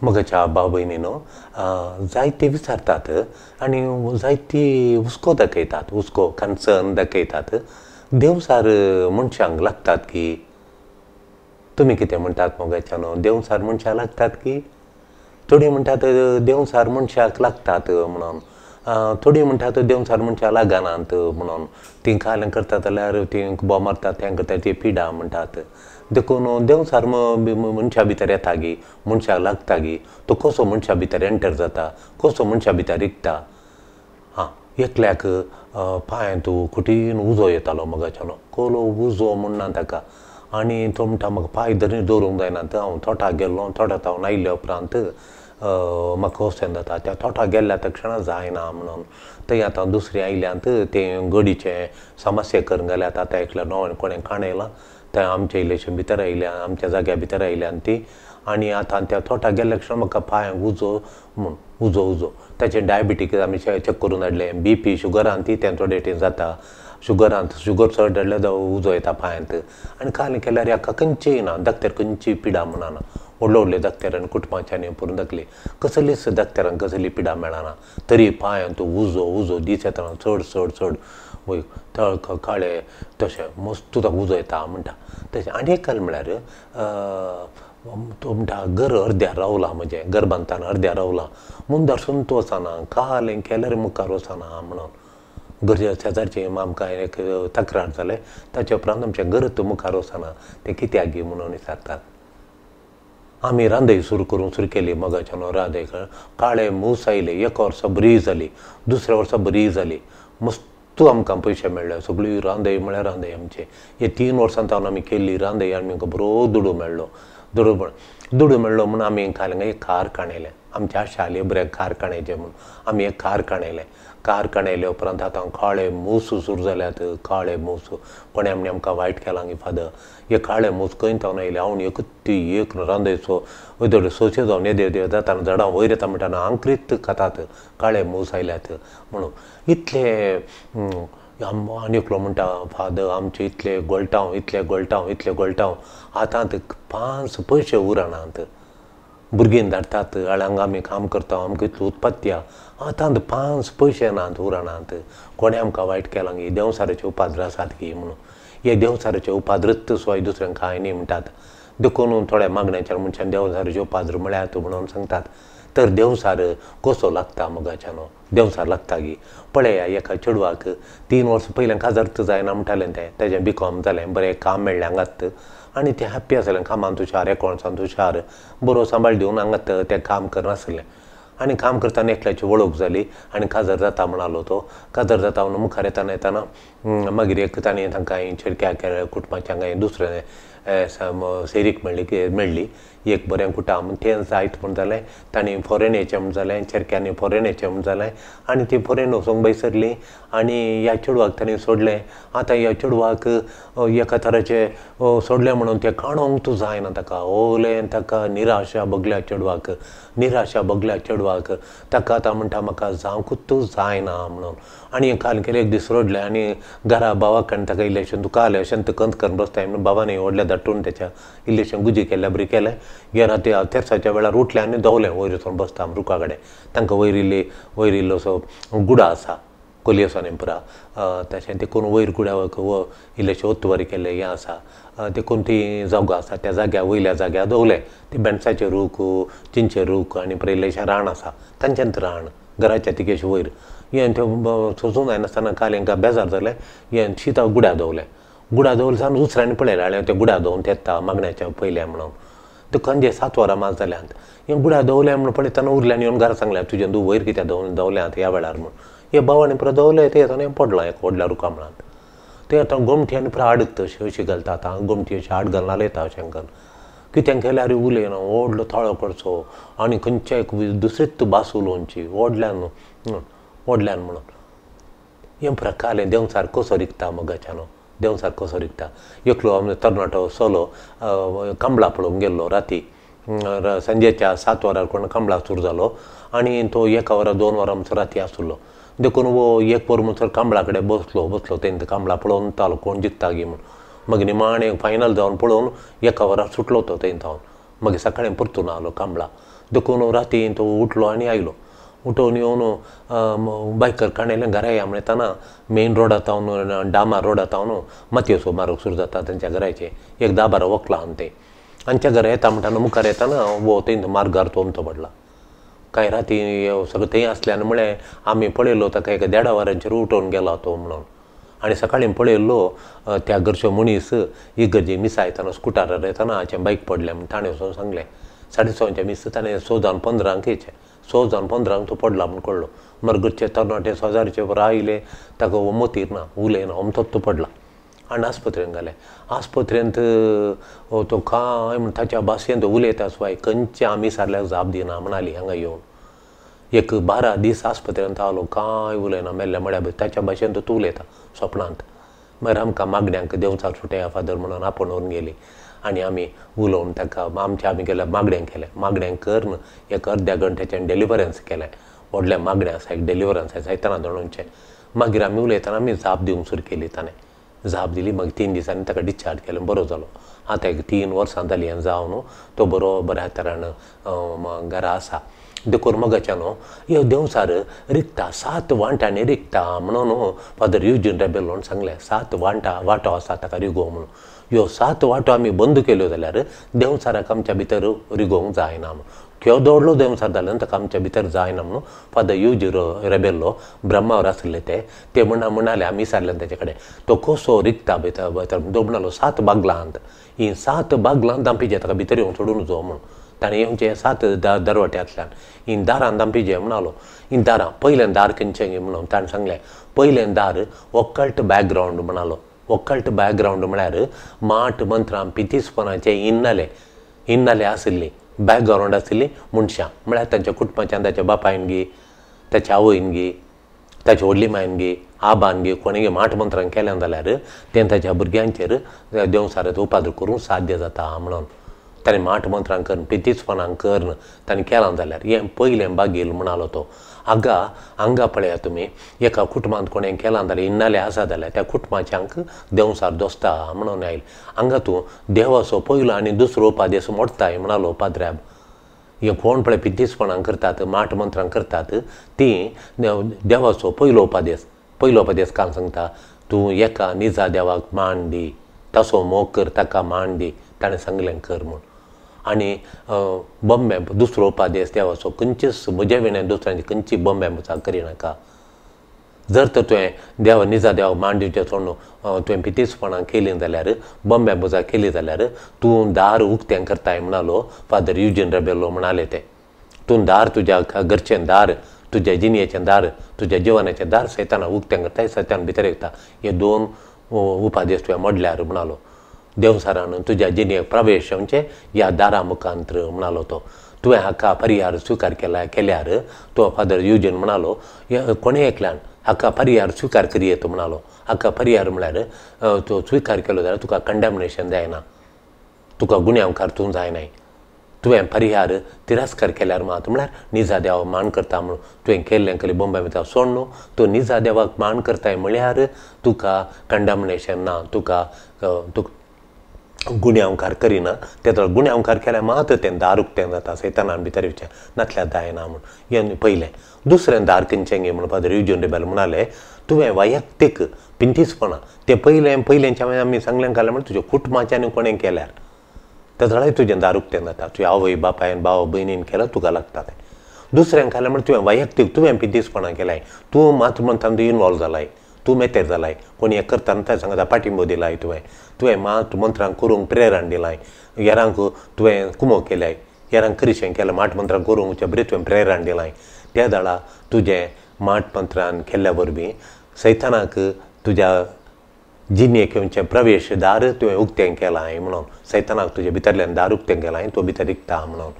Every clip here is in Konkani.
मगाच्या भाव भयणीनो जायते विचारतात आणि जायती हुस्को दाखयतात हुस्को कन्सर्न दाखयतात देवसार मनशांक लागतात की तुमी कितें म्हणटात मोगाच्यानो देवसार मनशाक लागतात की थोडी म्हणटात देवसार मनशाक लागतात म्हणून थोडी म्हणटात देवसार मनशाक लागनात म्हणून ती कालें करतात जाल्यार ती बोब मारतात तांकां ताची पिडा म्हणटात देखून देवसार मनशा भितर येता गी मनशाक लागता गी तो कसो मनशा भितर एंटर जाता कसो मनशा भितर रिगता हां एकल्याक पांयांत खुटीन उजो येतालो मोगाच्यानो कोलो उजो म्हणना ताका आनी तो म्हणटा म्हाका पांय दवरूंक जायना हांव थोटाक गेल्लो थोटात हांव आयिल्ल्या उपरांत म्हाका वचन जाता त्या थोटाक गेल्ल्या तक्षणा जायना म्हणून थंय आतां दुसरी आयल्यांत तें गडीचें समस्या करूंक गेल्यात आतां एकल्या नोवान कोणें काणयलां थंय आमच्या इलेक्शन भितर आयल्या आमच्या जाग्या भितर आयल्यान ती आनी आतां त्या थोटाक गेल्ल्या क्षण म्हाका पांयांक उजो म्हूण उजो ताचें डायबिटीक आमी चॅक करून हाडलें BP शुगरान ती तें थोडे वटेन जाता शुगर चड हाडल्यार उजो येता पांयांत आनी कालें केल्यार हाका खंयचीय ना दाखत्यार खंयची पिडा म्हणना व्हडले दाखत्यारांनी कुटुंबाच्यांनी पळोवन दाखली कसलीच दाखत्यारांक कसली पिडा मेळना तरी पांयांत उजो दीस येतना चड वय तळ काळे तशें मस्त ताका उजो येता म्हणटा तशें आनी एक गल म्हळ्यार तो म्हणटा घर अर्द्यार रावलां म्हजें घर बांदतना अर्द्यार रावलां मुंदारसून तूं वचना कालें केल्यार मुखार वचना म्हणून घरच्या शेजारचे आमकां एक तक्रार जाले ताचे उपरांत आमचें घर मुखार वचना तें कित्याक गी म्हणून विचारतात आमी रांदय सुरू केली मगाच्यानो रांदय काळे मूस आयले एक वर्सा बरी जाली दुसऱ्या वर्सा बरी जाली मस्त आमकां पयशे मेळ्ळे सगळी रांदय म्हळ्यार रांदय आमचे हे 3 वर्सां जावन आमी केल्ली रांदय आनी आमकां बरो दुडू मेळ्ळो दुडू मेळ्ळो म्हणून आमी कांय एक कार काणयलें आमच्या शाले बरें कार काणयचें म्हणून आमी एक कार काणयले उपरांत आतां काळे मूस सुरू जाल्यात काळे मूस कोणें आमकां वायट केलां गी फादर हे काळे मूस खंय जावन आयले हांव एक रांदयचो वयतले सोशे जावन येदेव जाता झाडां वयर येता म्हणटा आंक्रीत खातात काळे मूस आयल्यात म्हणून इतले आनी एकलो म्हणटा फादर आमचे इतले गोळटाव आतां 5 पयशे उरनात भुरगीं धाडटात आळ्यांक आमी काम करता आमकां इतलें उत्पत्ती आतां 5 पयशे नात उरनात कोणें आमकां वायट केलां गी देवसाराचे उपाद्र आसात गी म्हणून हे देवसाराचे उपाद्रत सुवाय दुसऱ्यांक कांय न्ही म्हणटात देखून थोड्या मागण्याच्या मनशान देवसाराचे उपाद्र म्हळ्यात म्हणून सांगतात तर देवसार कसो लागता मोगाच्यानो देवसार लागता गी पळया एका चेडवाक 3 वर्सां पयलें काजर्त जायना म्हणटालें तें तेजें BCom जालें बरें काम मेळ्ळें हांगात आनी तें हॅप्पी आसलें कामांत हुशार एकावंट्सांत हुशार बरो सांबाळ दिवन हांगात तें काम करनासलें आनी काम करतना एकल्याची वळख जाली आनी काजर जाता म्हणालो तो काजर जाता म्हणून मुखार येताना मागीर एक ताणें तांकां चिडक्या कुटुंबाच्या दुसरें सेरीक मेळ्ळी एक बरें कुटां म्हूण तें जायत म्हूण जालें तांणी फॉरेन येचें म्हूण जालें चेडक्यांनी फॉरेन येचें म्हूण जालें आनी ती फॉरेन वचूंक बैसरली आनी ह्या चेडवाक तांणी सोडलें आतां ह्या चेडवाक एका तराचें सोडलें म्हणून तें काणोंक तूं जायना ताका ओलें ताका निराशा भोगल्या चेडवाक ताका आतां म्हणटा म्हाका जावंकूच जायना म्हणून आनी काल केलें एक दीस सोडलें आनी घरा भावाक आनी ताका इलेक्शन तुका आलें अशें कंत करून बसताय म्हणून भावानी व्हडलें धाडून तेच्या इलेक्शन गुजी केल्या बरी केलें गेला ते तेर्साच्या वेळार उठलें आनी दोवलें वयर वचून बसता रुखा कडेन तांकां वयर इल्लो असो गुडा आसा कोलयेसोनेपुरा तशें देखून वयर गुड्याक इल्लेशें ओत्तुवारी केल्लें हें आसा देखून ती जागो आसा त्या जाग्यार वयल्या जाग्यार दवरलें ती बेणसाचें रूख चिंचें रूख आनी परत इल्लेशें रान आसा तांच्यांत रान घराच्या तिकेशें वयर हें तें सोंसूंक जायनासतना काल हांकां बेजार जालें हें शीत गुड्या दवरलें सावन दुसऱ्यांनी पळयलें हांवें तें गुड्या दवरून तेत्ता मागण्याच्या पयलें म्हणून ते खंयचे 7 वरां मात जाल्यांत हें गुड्या दवरलें म्हणून पळयतना उरल्यान येवन घरा सांगल्यार तुजें तूं वयर कित्याक दवरल्यांत ह्या वेळार म्हणून हे भावानी परत दवरलें ते येताना पडलो एक व्हडल्या रुखा म्हणत ते आतां गोमटी परत आडत अशी घालता आतां गोमटी अशी आड घालून लायता अशें करून कितें केल्यार उलयना व्हडलो थळो करचो आनी खंयच्या एक दुसरीच भास उलोवची व्हडल्यान म्हणून हें प्रकालें देवसार कसो रिगता मोगाच्यानो देवसार कसो रिगता एकलो तरणाटो सोलो कांबळा पळोवंक गेल्लो राती संजेच्या 7 वरार कोण कांबळा सुरू जालो आनी तो 1 वरा 2 वरां म्हणसर राती आसलो देखून वो 1 वर म्हणसर कांबळा कडेन बसलो तेंच कांबळा पळोवन तालो कोण जिखता गी म्हूण मागीर निमाणें फायनल जावन पळोवन 1 वरार सुटलो तो थंय जावन मागीर सकाळीं परतून आलो कांबळा देखून राती तो उठलो आनी आयलो उठोवन येवन बायकर काणयलें घरा या म्हणटाना मेन रोडातावन डामा रोडातावन मातयेचो मारूंक सुरू जाता तेंच्या घराचे एक 10-12 वकलां आनी ते आमच्या घरा येता म्हणटाना मुखार येताना वो थंय मार्गार तोमतो पडला कांय राती सगळें थंय आसल्यान म्हळें आमी पळयलो ताका एका 1.5 वरांचेर उठोवन गेला तो म्हणून आनी सकाळीं पळयल्लो त्या घरचो मनीस इगर्जे मिसा येताना स्कुटारार येताना हाचें बायक पडलें म्हण ताणें वचून सांगलें 6:30 मिस ताणें 6 जावन 15 येचें 6 जावन 15 तो पडला म्हूण कळ्ळो मरगडचे तरणाटे शेजारचे बरो आयले ताका मोतीर ना उलयना अमतोच तो पडला आनी आस्पत्रेंत घाले आस्पत्रेंत तो काय म्हण ताच्या भाशेंत उलयता स्वाय खंयच्या आमी सारल्याक जाप दिना म्हणाली हांगा येवन एक 12 दीस आस्पत्रेंत आलो काय उलयना मेल्ल्या म्हळ्यार ताच्या भाशेन तो उलयता स्वप्नांत मागीर आमकां मागण्यांक देंवचार सुटया फादर म्हणून आपण व्हरून गेली आनी आमी उलोवन ताका आमी गेल्या मागण्यांक केलें मागण्यांक करन एक अर्द्या घंट्याचें डेलिव्हरन्स केलें व्हडल्या मागण्या आसा एक डेलिव्हरन्स आसा सैताना दोणूंचें मागीर आमी उलयतना आमी जाप दिवंक सुरू केली ताणें जाप दिली मागीर 3 दिसांनी ताका डिस्चार्ज केलें बरो जालो आतां एक 3 वर्सां जालीं हें जावन तो बऱ्या तरान घरा आसा देखून मोगाच्यान ह्यो देंवचार रिकता 7 वांटांनी रिकता म्हणून फादर युजीन रेबेलोन सांगलें 7 वांटो आसा ताका रिगो म्हणून ह्यो 7 वांटो आमी बंद केल्यो जाल्यार देंवचाराक आमच्या भितर रिगोवंक जायना म्हणून केदोडलो देंवचार जाल्यार ताका आमच्या भितर जायना म्हणून फादर युजी रेबेल्लो ब्रह्मावर आसले ते म्हणाले आमी विचारलें तेचे कडेन तो कसो रिकता भितर तो म्हणालो 7 बागलांत ही 7 बागलांत दांपीजे ताका भितर येवंक सोडून जो म्हणून ताणें येवचें 7 दरवाट्यांतल्यान ही दारां दांपीजे म्हणालो ही दारां पयलें दार खंयचें म्हणून ताणें सांगलें पयलें दार ऑकल्ट बॅकग्रावंड म्हणालो ऑकल्ट बॅकग्रावंड म्हळ्यार माट मंत्रां पितीसपणाचे इन्नाले आशिल्ली बॅकग्रावंड आशिल्ली मनशां म्हळ्यार तांच्या कुटुंबाच्यान ताच्या बापायन गी ताच्या आवयन गी ताच्या व्हडली मायन गी आबान गी कोणीय माट मंत्रां केलें जाल्यार तें ताच्या भुरग्यांचेर देंवचाराचो उपाद्र करूंक साध्य जाता म्हणून ताणें माट मंत्रां करून पितीसपणां करून ताणें केलां जाल्यार हें पयलें बागील म्हणालो तो हांगा पळया तुमी एका कुटुंबांत कोणें केलां जाल्यार इन्नाले आसा जाल्यार त्या कुटुंबाच्यांक देंवचार दोसता म्हणून आयले हांगा तूं देवाचो पयलो आनी दुसरो उपादेश मोडटाय म्हणालो पाद्र्याब हे कोण पळय पितीसपणां करतात माट मंत्रां करतात ती देवाचो पयलो उपादेश काल सांगता तूं एका निजा देवाक मान दी तसो मोग कर ताका मान दी ताणें सांगलें कर म्हूण आनी बंबे दुसरो उपादेश देवाचो खंयचीच म्हजे विणें दुसऱ्यांची खंयची बंबे मुचा करिनाका जर तर तुवें देवा निजा देवाक मान दिवचें सोडून तुवें पितीसपणां केलीं जाल्यार बंबे मुजा केली जाल्यार तूं दार उक्तें करताय म्हणालो फादर युजीन रेबेलो म्हणाले ते तूं दार तुज्या घरचें दार तुज्या जिणयेचें दार तुज्या जिवनाचें दार सैतानाक उक्तें करताय सैतान भितर येता हे 2 उपादेश तुवें मोडल्यार म्हणालो देंवचारान तुज्या जिणयेक प्रवेश येवचें ह्या दारा मुखांतर म्हणालो तो तुवें हाका पर्यार स्विकार केल्यार तो फादर युजीन म्हणालो कोणें एकल्यान हाका पर्यार स्विकार करी येता म्हणालो हाका पर्यार म्हळ्यार तो स्विकार केलो जाल्यार तुका कंडेमनेशन जायना तुका गुन्यांवकार तूं जायनाय तुवें पर्यार तिरस्कार केल्यार मात म्हळ्यार निजा देवाक मान करता म्हणून तुवें केल्लें कली बंबे भितर सोड न्हू तूं निजा देवाक मान करताय म्हळ्यार तुका कंडेमनेशन ना तुका गुन्यांवकार करिना तेदो गुन्यांवकार केल्यार मात तें दार उक्तें जाता सैतानान भितर येवचें नातल्यार जायना म्हूण हें पयलें दुसरें दार खंयचें गे म्हणून फादर युजीन रेबेलो म्हणालें तुवें वैयक्तीक पिंतीसपणां तें पयलेंच्या आमी सांगलें काल्यार म्हळ्यार तुज्या कुटुंबाच्यान कोणें केल्यार तेदोळाय तुजें दार उक्तें जाता तुज्या आवय बापायन भाव भयणीन केल्यार तुका लागता तें दुसऱ्यांक केल्यार म्हळ्यार तुवें वैयक्तीक तुवें पिंतीसपणां केलाय तूं मात म्हणटा तूं इनवॉल्व जालाय तूं मेतेर जालाय कोणी हें करता तें सांगता पाठिंबो दिलाय तुवें मात मंत्रां करूंक प्रेरण दिलाय हेरांक तुवें कुमो केल्याय हेरांक करिशें केलें माट मंत्रां करूंक बरें तुवें प्रेरण दिलाय त्या दाळा तुजें माट मंत्रान केल्ल्या वरवीं सैतानाक तुज्या जिणयेक येवचें प्रवेश दार तुवें उक्तें केलाय म्हणून सैतानाक तुजे भितरल्यान दार उक्तें केलाय तो भितर रिकता म्हणून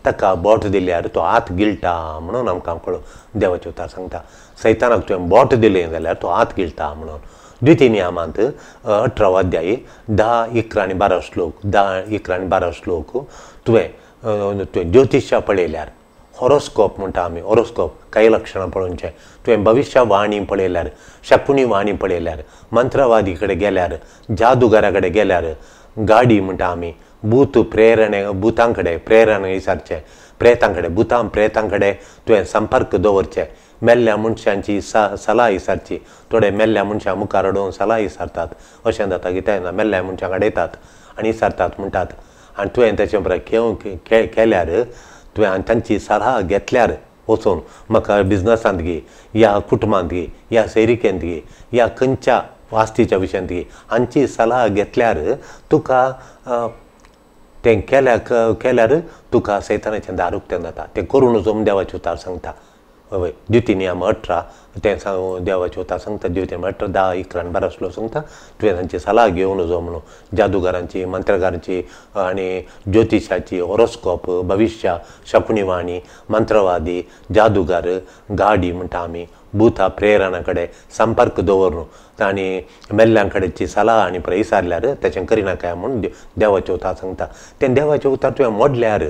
ताका बोट दिल्यार तो हात गिळटा म्हणून आमकां कळून देवाचे उतार सांगता सैतानाक तुवें बोट दिलें जाल्यार तो हात गिळटा म्हणून द्वितीय नियमांत 18 अध्याय 10, 11 आनी 12 श्लोक 10, 11 आनी 12 श्लोक तुवें ज्योतिश्य पळयल्यार हॉरोस्कोप म्हणटा आमी हॉरोस्कोप कांय लक्षणां पळोवचें तुवें भविश्यवाणी पळयल्यार शकुनी वाणी पळयल्यार मंत्रवादी कडेन गेल्यार जादूगारा कडेन गेल्यार गाडी म्हणटा आमी भूत प्रेरणे भुतां कडेन प्रेरणा विचारचें प्रेतां कडेन भुतां प्रेतां कडेन तुवें संपर्क दवरचें मेल्ल्या मनशांची सलाह विचारची थोडे मेल्ल्या मनशां मुखार हाडून सलाह विचारतात अशें जाता कित्याक मेल्ल्या मनशांक आडयतात आनी विचारतात म्हणटात आनी तुवें तेचे बरें केल्यार तुवें तांची सलाह घेतल्यार वचून म्हाका बिजनसांत घे या कुटुंबांत घे या सैरिकेंत घे या खंयच्या वास्तीच्या विशयांत घे हांची सलाह घेतल्यार तुका तें केल्यार तुका सैतानाचें दार उक्तें जाता तें करून वचून देवाचे उतार सांगता हय द्युती नियम 18 तें देवाचे उतार सांगता द्युती नियम 18 10-11 श्लोक सांगता तुवें तांची सलाह घेवन वचो म्हणून जादूगारांची मंत्रगारांची आनी ज्योतिशाची हॉरोस्कोप भविश्य शकुनिवाणी मंत्रवादी जादूगार गाडी म्हणटा आमी भुतां प्रेरणा कडेन संपर्क दवरून आनी मेल्ल्यां कडेची सलाह आनी विचारल्यार तेचें करिनाकाय म्हूण देवाचे उतार सांगता तें देवाचें उतार तुवें मोडल्यार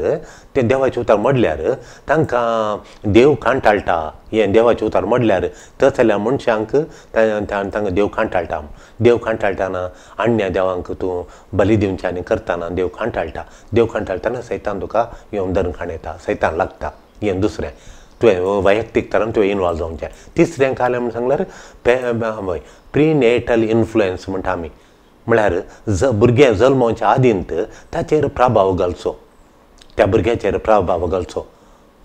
तें देवाचें उतार मोडल्यार तांकां देव कांटाळटा हें देवाचें उतार मोडल्यार तसल्या मनशांक तांकां देव कांटाळटा देव कांटाळटाना अन्य देवांक तूं बली दिवचें आनी करतना देव कांटाळटाना सैतान तुका येवन धरून खाणयता सैतान लागता हें दुसरें तुवें वैयक्तीक तरान तुवें इनवॉल्व जावचें तिसरें कालें म्हण सांगल्यार प्रिनेटल इन्फ्लुयन्स म्हणटा आमी म्हळ्यार भुरगें जल्मोवच्या आदींत ताचेर प्रभाव घालचो त्या भुरग्याचेर प्रभाव घालचो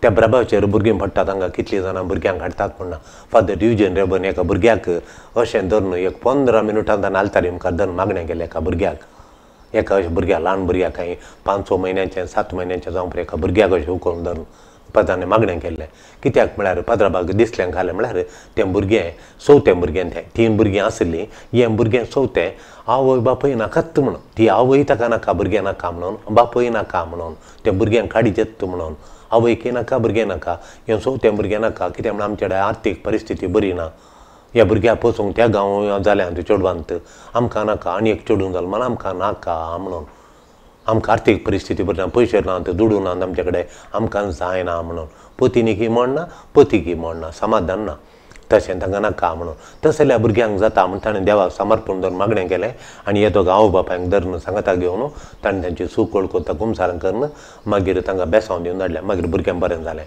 त्या प्रभावाचेर भुरगीं पडटात हांगा कितलीं जाणां भुरग्यांक हाडटात म्हणना फादर युजीन रेबन एका भुरग्याक अशें धरून 15 मिनटां आलतारी मुखार धरून मागणें केलें एका भुरग्याक एका अशें भुरग्याक ल्हान भुरग्याक काही 5 म्हयन्याचें 7 म्हयन्याचें जावं पळय एका भुरग्याक अशें उखलून धरून पदांनी मागणें केल्लें कित्याक म्हळ्यार पदराबाग दिसलें घालें म्हळ्यार तें भुरगें चवथें भुरगें तें 3 भुरगीं आसलीं हें भुरगें चवथें आवय बापूय नाकात म्हणून ती आवय ताका नाका भुरगें नाका म्हणून बापूय नाका म्हणून त्या भुरग्यांक काडी जेत्त म्हणून आवयकी नाका भुरगें नाका हें चवथें भुरगें नाका कित्याक म्हण आमचे कडेन आर्थीक परिस्थिती बरी ना ह्या भुरग्याक पोसूंक त्या गांव जाल्यांत चेडवांत आमकां नाका आनी एक चेडूं जालें म्हण आमकां नाका म्हणून आमकां आर्थीक परिस्थिती बरी ना पयशे नात दुडू नात आमचे कडेन आमकां जायना म्हणून पत्नीकी म्हणना पतीकी म्हणना समाधान ना तशें तांकां नाका म्हणून तशें जाल्यार भुरग्यांक जाता म्हण ताणें देवाक समर्पण धरून मागणें केलें आनी येतो आवय बापायक धरून सांगाता घेवन ताणें तांची सुकळ कोता कुमसार करून मागीर तांकां बेसांव दिवन धाडलें मागीर भुरगें बरें जालें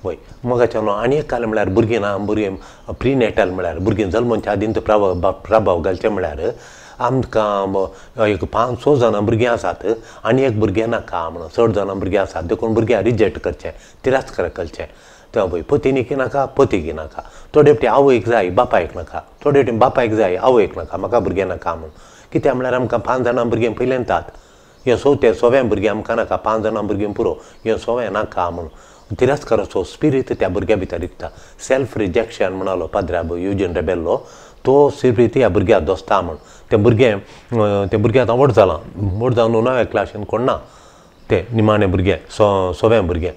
वय मगाच्यान आनी एक कालें म्हळ्यार भुरगीं ना भुरगीं प्रिनेटल म्हळ्यार भुरगीं जल्मच्या आदींत प्रभाव घालचें म्हळ्यार आमकां एक 5-6 जाणां भुरगीं आसात आनी एक भुरगें नाका म्हणून 6 जाणां भुरगीं आसात देखून भुरग्यां रिजेक्ट करचें तिरस्कार करचें तें पळय पत्नीकी नाका पतीकी नाका थोडे फावटी आवयक जाय बापायक नाका थोडे फावटी बापायक जाय आवयक नाका म्हाका भुरगें नाका म्हणून कित्याक म्हळ्यार आमकां 5 जाणां भुरगीं पयलें येतात हें चवथें 6वें भुरगें आमकां नाका 5 जाणां भुरगीं पुरो हें 6वें नाका म्हणून तिरस्काराचो स्पिरीट त्या भुरग्या भितर विकता सेल्फ रिजेक्शन म्हणालो पाद्राब युजीन रेबेल्लो तो स्पिरीट ह्या भुरग्याक दोस्ता म्हण तें भुरगें आतां व्हड जावन 9व्या क्लासीन कोण ना तें निमाणें भुरगें 6वें भुरगें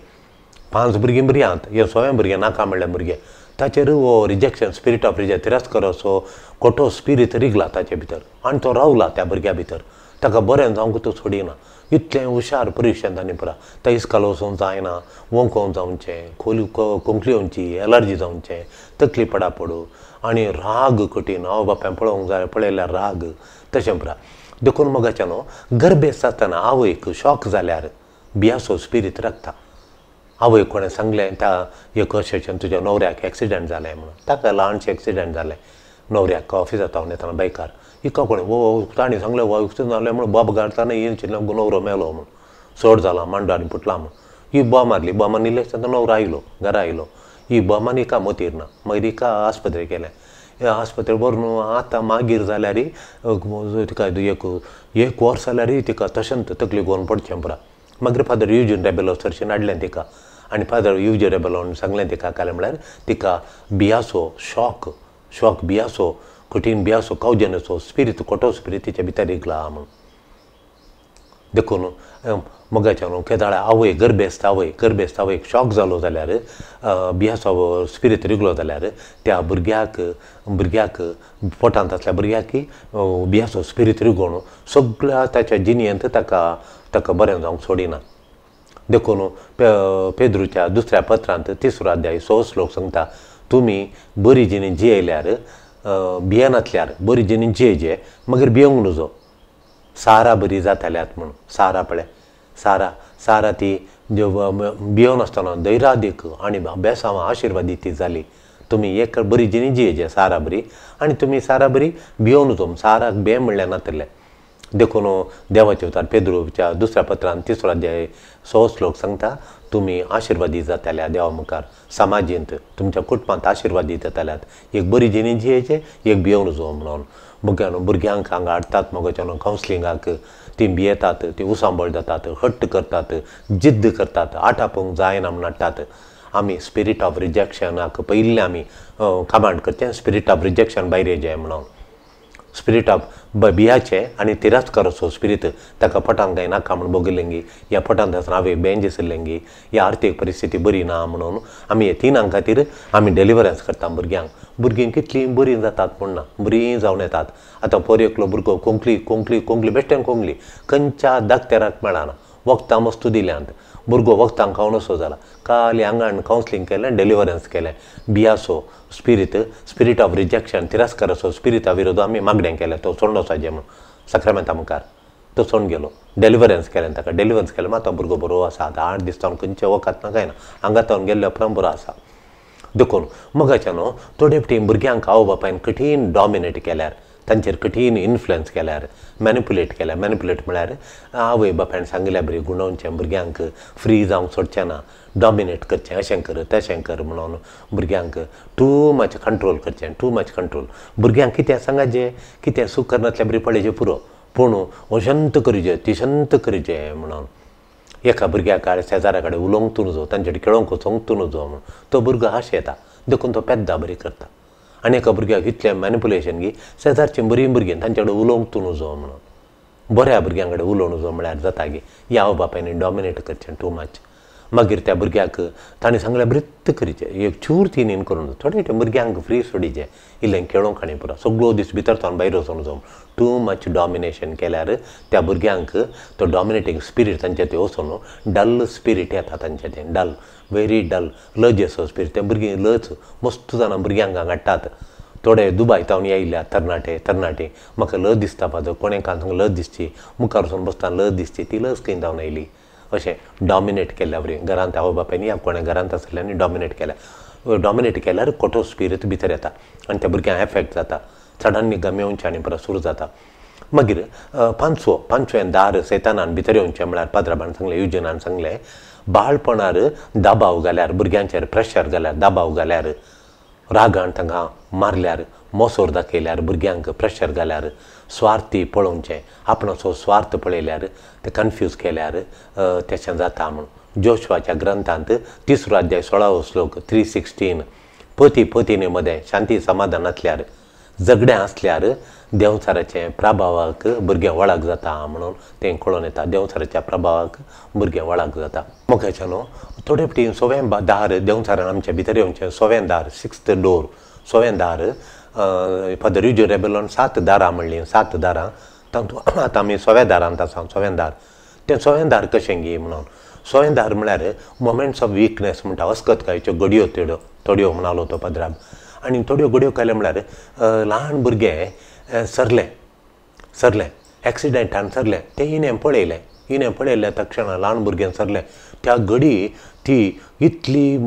5 भुरगीं बरीं आहात हें 6वें भुरगें नाका म्हणलें भुरगें ताचेर हो रिजेक्शन स्पिरीट ऑफ रिजेक्ट तिरस्काराचो खोटो स्पिरीट रिगला ताचे भितर आनी तो रावला त्या भुरग्या भितर ताका बरें जावंक तो सोडिना इतलें हुशार परिक्षण तांणी पळय त्या इस्काल वचूंक जायना वोंकोवंक जावचें खोंकली येवची एलर्जी जावचें तकली पडू आनी राग कठीण हांव बापायन पळोवंक जाय पळयल्यार राग तशें पुरा देखून मोगाच्यान गर्भेस्त आसतना आवयक शॉक जाल्यार बियासो स्पिरीट राखता आवय कोणें सांगलें त्या एक अशें तुज्या न्हवऱ्याक एक्सिडेंट जालें म्हणून ताका ल्हानशें एक्सिडेंट जालें न्हवऱ्याक ऑफिसांत हांव येताना बायकार हिका कोणें वो ताणें सांगलें वो एक्सिडेंट जालें म्हणून बॉब घालताना येवन चिंतलें न्हवरो मेलो म्हणून चड जाला मांडो आनी पुटला म्हणून ही बॉ मारली बॉ मारली आसतना न्हवरो आयलो घरा आयलो ही बॉ मारून हिका मतीर ना मागीर हिका आस्पत्रे गेलें आस्पत्रे व्हरून आतां मागीर जाल्यार तिका एक वर्स जाल्यार तिका तशेंच तकली घेवन पडचें पुरा मागीर फादर युजीन रेबेलो चर्चीन हाडलें तिका आनी फादर युजीन रेबेलोन सांगलें तिका कालें म्हळ्यार तिका बियासो शॉक बियासो कठीण बियासो कावजेनाचो स्पिरीट खोटो स्पिरीट तिच्या भितर रिगला म्हणून देखून मोगाच्यान केदाळे आवय गर्भेस्त आवयक शॉक जालो जाल्यार बियासो स्पिरीट रिगलो जाल्यार त्या भुरग्याक पोटांत आसल्या भुरग्याक बियासो स्पिरीट रिगोवन सगळ्या ताच्या जिणयेंत ताका बरें जावंक सोडिना देखून पेद्रूच्या 2ऱ्या पत्रांत 3रो अध्याय 6 श्लोक सांगता तुमी बरी जिणी जियेल्यार भियेनातल्यार बरी जिणी जियेजे मागीर भियोंक नजो सारा बरी जाताल्यात म्हणून सारा पळय सारा ती भियोन आसतना दैरादीक आनी अभ्यासा आशिर्वादी ती जाली तुमी एक बरी जिणी जियेजे सारा बरी आनी तुमी सारा बरी भियोन वचून साराक बे म्हणलें नातलें देखून देवाचे उतार पेद्रूच्या दुसऱ्या पत्रान 3रो अध्याय 6 श्लोक सांगता तुमी आशिर्वादी जाताल्या देवा मुखार समाजींत तुमच्या कुटुंबांत आशिर्वादी जाताल्यात एक बरी जिणी जियेचे एक भियोन वचूं म्हणून भुरग्यांक हांगा हाडटात मोगाच्यान कावन्सिलिंगाक ती भियेतात ती उसांबळ जातात हट्ट करतात जिद्द करतात आटापूंक जायना म्हूण हाडटात आमी स्पिरीट ऑफ रिजेक्शनाक पयलीं आमी कमांड करचें स्पिरीट ऑफ रिजेक्शन भायर येजें म्हणून स्पिरीट ऑफ भियाचें आनी तिरस्काराचो स्पिरीट ताका पटान कांय नाका म्हूण बोगिल्लेंगी ह्या पटान आसतना हांवें बेंच दिसलेंगी ह्या आर्थीक परिस्थिती बरी ना म्हणून आमी हे 3 खातीर आमी डेलिव्हरन्स करता भुरगीं कितलीं बरीं जातात म्हूण ना बरीं जावन येतात आतां पोर एकलो भुरगो कोंकली बेश्टेन कोंकली खंयच्या दाखत्याराक मेळना वखदां मस्तू दिल्यांत भुरगो वखदांक खावन असो जाला खाली हांगा कावन्सिलींग केलें डेलिव्हरन्स केलें भियाचो स्पिरीट ऑफ रिजेक्शन तिरस्काराचो स्पिरिटा विरोध आमी मागणें केलें तो सोडून वचचें म्हूण सक्रामेंता मुखार तो सोडून गेलो डेलिव्हरन्स केलें ताका डेलिव्हरन्स केलें मात तो भुरगो बरो आसा आतां 8 दीस जावन खंयचें वखद ना कांय ना हांगा तावन गेल्ले उपरांत बरो आसा देखून मोगाच्यान थोडे फावटी भुरग्यांक आवय बापायन कठीण डॉमिनेट केल्यार तांचेर कठीण इन्फ्लुएन्स केल्यार मॅनिपुलेट म्हळ्यार आवय बापायन सांगिल्ल्या बरी गुणोवचें भुरग्यांक फ्री जावंक सोडचें ना डॉमिनेट करचें अशें कर तशें कर म्हणून भुरग्यांक टू मच कंट्रोल करचें भुरग्यांक कितें सांगाचें कितें सूख करनातल्या बरी पळयचें पुरो पूण अशंत करीचें तिशंत करीचें म्हणून एका भुरग्याक शेजाऱ्या कडेन उलोवंक तूं नजो तांचे कडेन खेळोंक वचोंक तूं नजो म्हणून तो भुरगो हांश येता देखून तो पेद्दा बरी करता आनी एका भुरग्याक इतलें मॅनिपुलेशन की शेजारचीं बरीं भुरगीं तांचे कडेन उलोवंक तूं नजो म्हणून बऱ्या भुरग्यां कडेन उलोवं नजो म्हळ्यार जाता की ह्या आवय बापायनी डॉमिनेट करचें टू मच मागीर त्या भुरग्याक ताणें सांगलें ब्रित्त करीचें एक चूर तीन करून थोडे भुरग्यांक फ्री सोडिचें इल्लें खेळोंक आनी पुरो सगळो दीस भितर सावन भायर वचों नजो टू मच डॉमिनेशन केल्यार त्या भुरग्यांक तो डॉमिनेटींग स्पिरीट तांचे ते वचून डल स्पिरीट येता तांचें तें डल व्हेरी डल लज असो स्पिरीट ते भुरगीं लज मस्त जाणां भुरग्यांक हाडटात थोडे दुबाय तावन येयल्या तरणाटे म्हाका लज दिसता पाजो कोणें लज दिसची मुखार वचून बसता लज दिसची ती लज खंय जावन येयली अशें डॉमिनेट केल्या बरी घरांत आवय बापायनी या कोणें घरांत आसलेल्यांनी डॉमिनेट केल्यार खोटो स्पिरीट भितर येता आनी त्या भुरग्यांक एफेक्ट जाता सडनली गमे येवचें आनी परत सुरू जाता मागीर पांचवें दार सैतानान भितर येवचें म्हळ्यार पाद्राबान सांगलें युजनान सांगलें बाळपणार दाबाव घाल्यार भुरग्यांचेर प्रेशर घाल्यार दाबाव घाल्यार रागान तांकां मारल्यार मोसोर दाखयल्यार भुरग्यांक प्रेशर घाल्यार स्वार्थी पळोवचें आपणाचो स्वार्थ पळयल्यार ते कन्फ्यूज केल्यार तेशें जाता म्हूण जोशवाच्या ग्रंथांत 3रो अध्याय 16 श्लोक 3:16 पती पतीने मदें शांती समाधान आसल्यार झगडें आसल्यार देंवचाराचे प्रभावाक भुरगें वळख जाता म्हणून तें कळून येता देंवचाराच्या प्रभावाक भुरगें वळख जाता मोगाच्यान थोडे फावटी 6वें दार देंवचारान आमच्या भितर येवचें 6वें दार 6th डोर 6वें दार फादर युजो रेबेलोन 7 दारां म्हणलीं 7 दारां तातूंत आतां आमी 6व्या दारांत आसा 6वें दार तें 6वें दार कशें गी म्हणून 6वें दार म्हळ्यार मोमेंट्स ऑफ विकनेस म्हणटा अस्कतकायेच्यो घडयो थोड्यो म्हणालो तो पद्राब आनी थोड्यो घडयो केल्यो म्हळ्यार ल्हान भुरगें सरलें एक्सिडेंटान सरलें तें इनें पळयलें तक्षण ल्हान भुरगें सरलें त्या घडी ती इतली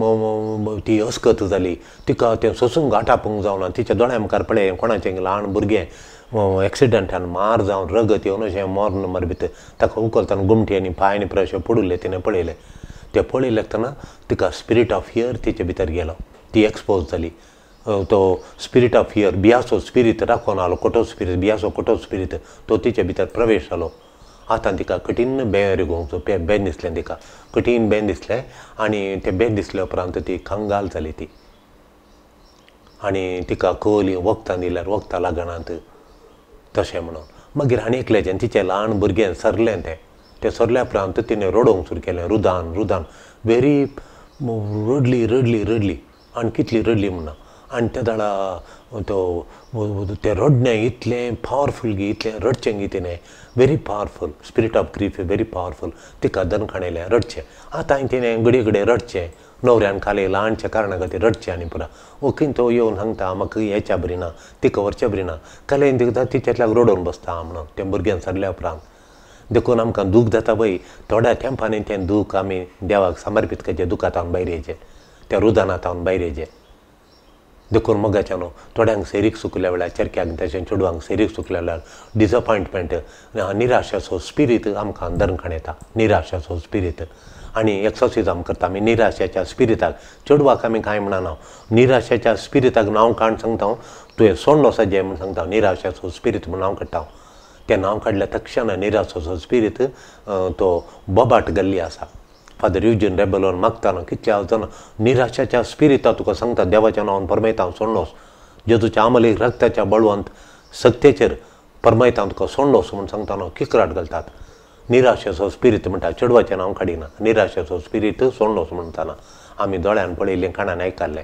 ती अस्कत जाली तिका तें सोसूंक आटापूंक जावना तिच्या दोळ्या मुखार पळय कोणाचें ल्हान भुरगें एक्सिडेंटान मार जावन रगत येवन अशें मरण मार भितर ताका उखलतना गुमटी आनी पांय आनी अशें पडुल्ले तिणें पळयलें तें पळयलें तिका स्पिरीट ऑफ फियर तिचे भितर गेलो ती एक्सपोज जाली तो स्पिरीट ऑफ फियर भियाचो स्पिरीट राखून आलो भियाचो खोटो स्पिरीट तो तिचे भितर प्रवेश जालो आतां तिका कठीण बेन दिसलें तिका कठीण बेन दिसलें आनी तें बेन दिसले उपरांत ती कंगाल जाली ती आनी तिका कवली वखदां दिल्यार वखदां लागनात तशें म्हणून मागीर आनी एकल्याचें तिचें ल्हान भुरगें सरलें तें सरल्या उपरांत तिणें रडोवंक सुरू केलें रुदान व्हेरी रडली आनी कितली रडली म्हणना आनी त्या दाडा तें रडणें इतलें पावरफूल गी इतलें रडचें गी तिणें very powerful spirit of grief very powerful तिका दनखाणयलें रडचें आतां तिणें घडये रडचें न्हवऱ्यान खाली ल्हानशे कारणा खातीर रडचें आनी पुरा वकीन तो येवन सांगता म्हाका हेच्या बरी ना तिका व्हरचें बरी ना कालेन देखता तिच्यातल्याक रडोवन बसता म्हणून त्या भुरग्यान सडल्या उपरांत देखून आमकां दूख जाता पळय थोड्या तेंपानी तें दूख आमी देवाक समर्पीत करचें दुखांतावन भायर येचें त्या रुदानांतावन भायर येचें देखून मोगाच्या न्हू थोड्यांक सेरीक सुकल्या वेळार चरक्याक तशें चेडवांक सेरीक सुकल्या वेळार डिसअपॉयंटमेंट निराशाचो स्पिरीट आमकां दरखण येता निराशाचो स्पिरीट आनी एक्सर्सिजम करता आमी निराशाच्या स्पिरिताक चेडवाक आमी कांय म्हणना निराशाच्या स्पिरिताक नांव काण सांगता तुवें सोडून वचचें म्हूण सांगता निराशाचो स्पिरीट म्हूण नांव काडटा तें नांव काडल्या तक्षण निराशाचो स्पिरीट तो बोबाट गेल्ली आसा फादर युजीन रेबेलोन मागता कितल्या वचना निराशाच्या स्पिरिता तुका सांगता देवाच्या नांवान परमयता सोडून वच जेजूच्या आमलीक रक्ताच्या बळवंत सत्तेचेर परमयता तुका सोडून वच म्हूण सांगता किकराट घालतात निराशाचो स्पिरीट म्हणटा चेडवाचें नांव काडिना निराशाचो स्पिरीट सोडून वच म्हणटाना आमी दोळ्यान पळयलें कानान आयकल्लें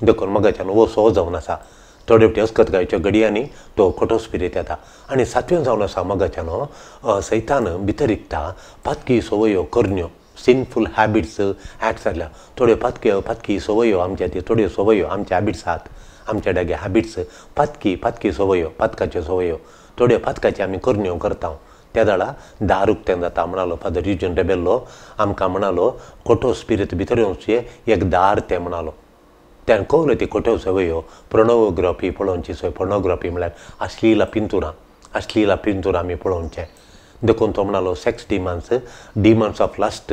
देखून मोगाच्यान वो सो जावन आसा थोडे फावटी अस्कतकायेच्या घडयांनी तो खोटो स्पिरीट येता आनी सातवें जावन आसा मोगाच्यान सैतान भितर इकता पातकी संवयो करण्यो सिनफूल हॅबिट्स ॲक्ट्स जाल्या थोड्यो पातकी संवयो आमच्या ती थोड्यो संवयो आमचे हॅबिट्स आहात आमच्या डेगे हॅबिट्स पातकी संवयो पातकाच्यो संवयो थोड्यो पातकाच्यो आमी करण्यो करता त्या दाडा दार उक्तें जाता म्हणलो फादर युजीन रेबेलो आमकां म्हणलो खोटो स्पिरीट भितर येवचे एक दार तें म्हणलो त्यान कळ्ळें ती खोट्यो संवयो पोर्नोग्राफी पळोवची सोय पोर्नोग्राफी म्हळ्यार अश्लील पिंतूर आमी पळोवचें देखून तो म्हणलो सेक्स डिमन्स ऑफ लस्ट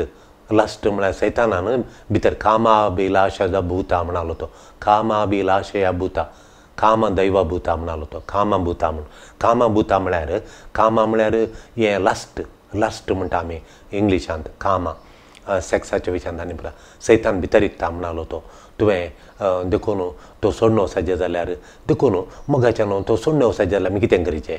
म्हळ्यार सैतानान भितर कामाभिलाशा भूता म्हणलो तो कामाभिलाशया भूता काम दैवभूता म्हणलो तो कामभूता म्हूण कामभूता म्हळ्यार हें लस्ट म्हणटा आमी इंग्लिशांत कामा सेक्साच्या विशयान आनी पुरा सैतान भितर इकता म्हणलो तो तुवें देखून तो सोडून वचचें जाल्यार देखून मोगाच्यान तो सोडून वचचें जाल्यार आमी कितें करीचें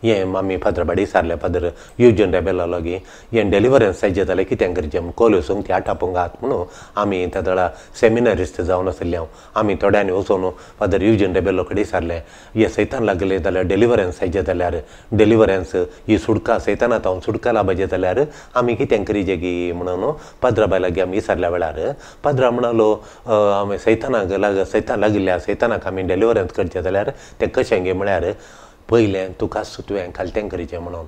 हें आमी फादर बाडी सारलें फादर युजीन रेबेला लागीं हें डेलिव्हरन्स जायचें जाल्यार कितें करचें म्हूण कोल्यो संगती आटापूंक आहात म्हणून आमी त्या दळा सेमिनारिस्ट जावन आसले हांव आमी थोड्यांनी वचून फादर युजीन रेबेलो कडेन सारलें हें सैतान लागलें जाल्यार डेलिव्हरन्स जायचें जाल्यार डेलिव्हरन्स ही सुटका सैतानांत सुटका लाभचें जाल्यार आमी कितें करीचें गी म्हणून पाद्रा बाय लागीं आमी विचारल्या वेळार पाद्रा म्हणलो आमी सैतान लागिल्ल्या सैतानाक आमी डेलिव्हरन्स करचें जाल्यार तें कशें गे म्हळ्यार पयलें तुका तुवें कालतें करीचें म्हणून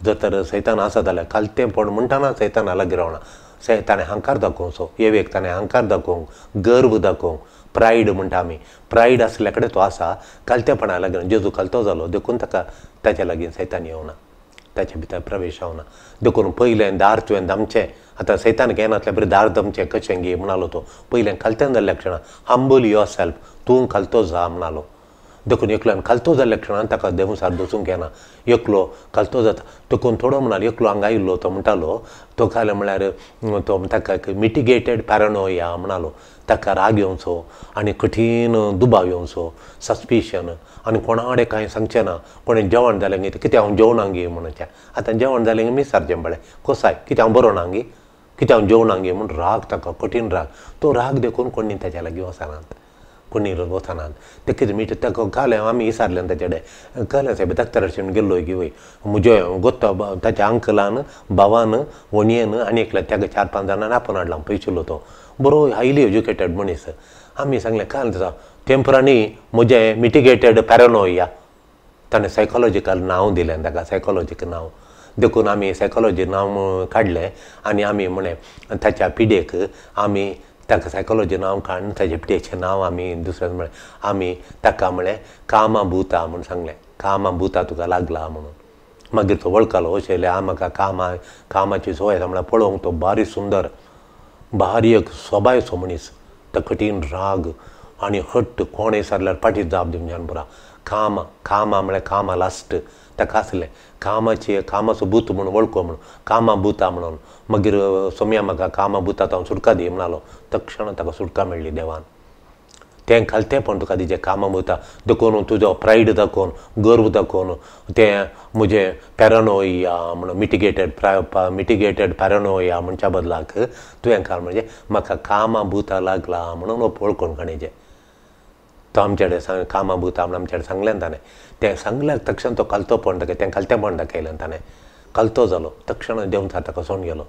जर तर सैतान आसा जाल्यार कालतें पण म्हणटाना सैताना लागीं रावना ताणें अहंकार दाखोवचो येवेक ताणें अहंकार दाखोवंक गर्व दाखोवंक प्रायड म्हणटा आमी प्रायड आसल्या कडेन तो आसा कालतेपणा लागीं जेजू कालतो जालो देखून ताका ताच्या लागीं सैतान येवना ताचे भितर प्रवेश जावना देखून पयलें दार तुवें दामचें आतां सैतान घेनासल्या बरें दार दमचें कशें गे म्हणलो तो पयलें कालतें जाल्ल्या क्षणां हंबल युअर सेल्फ तूं कालतो जा म्हणलो देखून एकल्यान कालतो जाल्ल्या क्षणान ताका देवसार दसूंक येना एकलो कालतो जाता देखून थोडो म्हणल्यार एकलो हांगा आयिल्लो तो म्हणटालो तो काले म्हळ्यार तो ताका मिटिगेटेड पॅरानोया म्हणलो ताका राग येवचो आनी कठीण दुबाव येवचो सस्पिशन आनी कोणा कडेन कांय सांगचें ना कोणें जेवण जालें गे कितें हांव जेवणाक गे म्हणचें आतां जेवण जालें गे विचारचें पळय कोसाय कितें हांव बरो ना गे कितें हांव जेवणाक गे म्हूण राग ताका कठीण राग तो राग देखून कोणी ताच्या लागीं वचनात कोणी वचनात ते कितें मीठ ताका कालें आमी विचारलें ताचे कडेन कालें साहेब दाक्तराचें गेल्लो गी वय म्हजे गोत्ता ताच्या अंकलान भावान वणयेन आनी एकल्या ताका 4-5 जाणांनी आपोवन हाडला पयशिल्लो तो बरो हायली एज्युकेटेड मनीस आमी सांगलें काल तसा टेम्पररी म्हजें मिटिगेटेड पॅरानोया ताणें सायकोलॉजिकल नांव दिलें ताका सायकोलॉजीक नांव देखून आमी सायकोलॉजी नांव काडलें आनी आमी म्हणें ताच्या पिडेक आमी ताका सायकोलॉजी नांव काडून ताचे पिडेचें नांव आमी दुसऱ्यान म्हळें आमी ताका म्हळें कामाभूता म्हूण सांगलें कामाभूता तुका लागला म्हणून मागीर तो वळखलो अशें म्हाका कामाची सवय आसा म्हळ्यार पळोवंक तो बारी सुंदर बारी एक सोबायचो मनीस तो कठीण राग आनी हट्ट कोणें विचारल्यार पाटी जाप दिवच्यान पुरा कामा म्हळ्यार कामा लास्ट ताका आसलें कामाचो भूत म्हणून वळखो म्हणून कामाभूता म्हणून मागीर सोम्या म्हाका कामाभूता हांव सुटका दी म्हणलो तक्षण ताका सुटका मेळ्ळी देवान तें घालतें पण तुका दिजें कामाभूता देखून तुजो प्रायड दाखोवन गर्व दाखोवन तें म्हजें पॅरानोया म्हणून मिटिगेटेड पॅरानोया म्हणच्या बदलाक तुवें काल म्हणजे म्हाका कामाभूता लागला म्हणून वळखून काणयचें तो आमचे कडेन कामाभूता म्हणून आमचे कडेन सांगलें ताणें तें सांगल्यार तक्षण तो कालतो पण दाखय तें कालतें पण दाखयलें ताणें कालतो जालो तक्षण देंवता ताका सोडून गेलो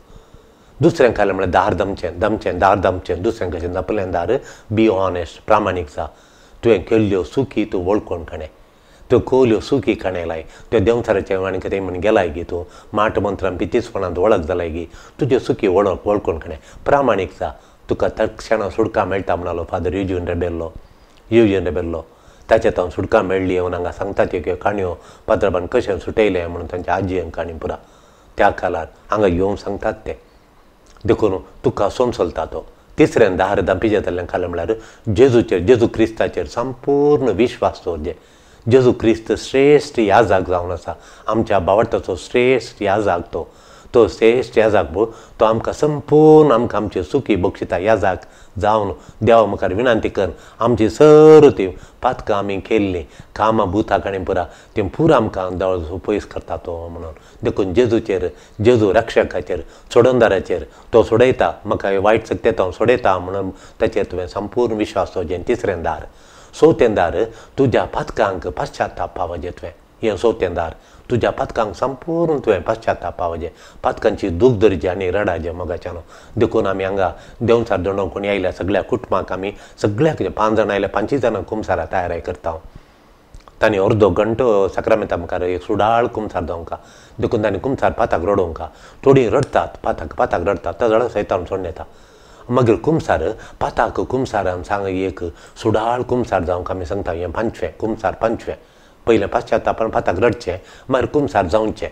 दुसऱ्यांक खालें म्हळ्यार दार दमचें दार दमचें दुसऱ्यांक कशें दपलें दार बी ऑनेस्ट प्रामाणीक जा तुवें केल्ल्यो चुकी तूं वळखून खणें त्यो खोल्यो चुकी खणें लाय त्यो देंवचाराचे आनी कितें म्हण गेलाय गी तूं माट मंत्रान पितीसपणांत वळख जालाय गी तुज्यो चुकी वळखून खणें प्रामाणीक जा तुका तक्षणां सुटका मेळटा म्हणलो फादर युजीन रेबेल्लो ताचे तावन सुटका मेळ्ळी येवन हांगा सांगतात ह्यो काणयो पात्रांबान कशें सुटयलें म्हणून तांच्या आजयेन काणी पुरा त्या कालार हांगा येवन सांगतात ते देखून तुका सोंसलता तो तिसऱ्यान दार दंपी जाताल्यान खालें म्हळ्यार जेजू क्रिस्ताचेर संपूर्ण विश्वास दवरचें जेजू क्रिस्त श्रेश्ठ याजाक जावन आसा आमच्या बावटाचो श्रेश्ठ याजाक तो श्रेश्ठ याजाक तो आमकां संपूर्ण आमची सुखी बक्षिता याजाक जावन देवा मुखार विनंती कर आमची सर्व ती पातकां आमी केल्लीं कामां भुतां आनी पुरा ती पुरा आमकां देव पयस करता तो म्हणून देखून जेजू रक्षकाचेर सोडोनदाराचेर तो सोडयता म्हाका वायट शक्ती हांव सोडयता म्हणून ताचेर तुवें संपूर्ण विश्वास दवरचें तिसरें दार चवथें दार तुज्या पातकांक पाश्चात्ताप पावचें तुवें हें चवथें दार तुज्या पातकांक संपूर्ण तुवें पाश्चात्ताप पावचें पातकांची दूख धरचें आनी रडाचें मोगाच्यान देखून आमी हांगा देंवचार दोंडोवंक कोणी आयल्या सगळ्या कुटुंबाक आमी सगळ्याक 5 जाणां आयल्या 25 जाणां कुमसारा तयाराय करता तांणी अर्दो घंटो सक्रामेंता मुखार एक सुडाळ कुमसार जावंका देखून तांणी कुमसार पाताक रडोवंका थोडीं रडतात पाताक रडतात ताजळ सैतान सोडून येता मागीर कुमसार पाताक कुमसारान सांग एक सुडाळ कुमसार जावंक आमी सांगता हें 5वें कुमसार 5वें पयलें पाश्चात्तापान पाताक रडचें मागीर कुमसार जावचें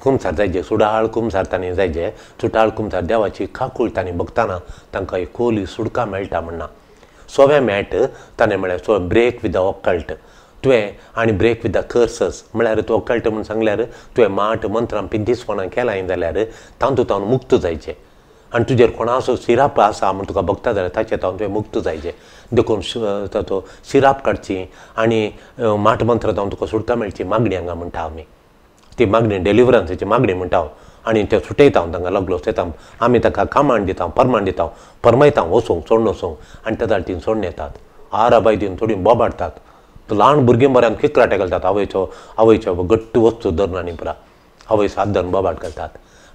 कुमसार जायचें सुडाळ कुमसार तांणी जायचें सुडाळ कुमसार देवाची खाकूळ तांणी बगताना तांकां एक खोली सुडका मेळटा म्हणना 6वें मेळट ताणें म्हळ्यार so break with the occult तुवें आनी ब्रेक विथ द कर्सस म्हळ्यार तूं ऑकल्ट म्हूण सांगल्यार तुवें माट मंत्रां पिंतीसपणां केलां जाल्यार तातूंत मुक्त जायचें आनी तुजेर कोणाचो शिराप आसा म्हूण तुका बगता जाल्यार ताचे हांव तुवें मुक्त जायचें देखून तो शिराप काडची आनी माट मंत्रांत हांव तुका सुटका मेळची मागणी हांगा म्हणटा आमी ती मागणी डेलिव्हरन्साची मागणी म्हणटा हांव आनी ते सुटयता हांव तांकां लागलो सयता आमी ताका कामांड दिता परमाण दिता परमयता वचोंक सोडून वचोंक आनी त्या तीन सोडून येतात आराबाय दिवन थोडी बोबाडटात तो ल्हान भुरगीं बऱ्यान किकराटे घालतात आवयच्यो गट्ट वस्तू धरून आनी पुरा आवय सात धरून बोबाड करतात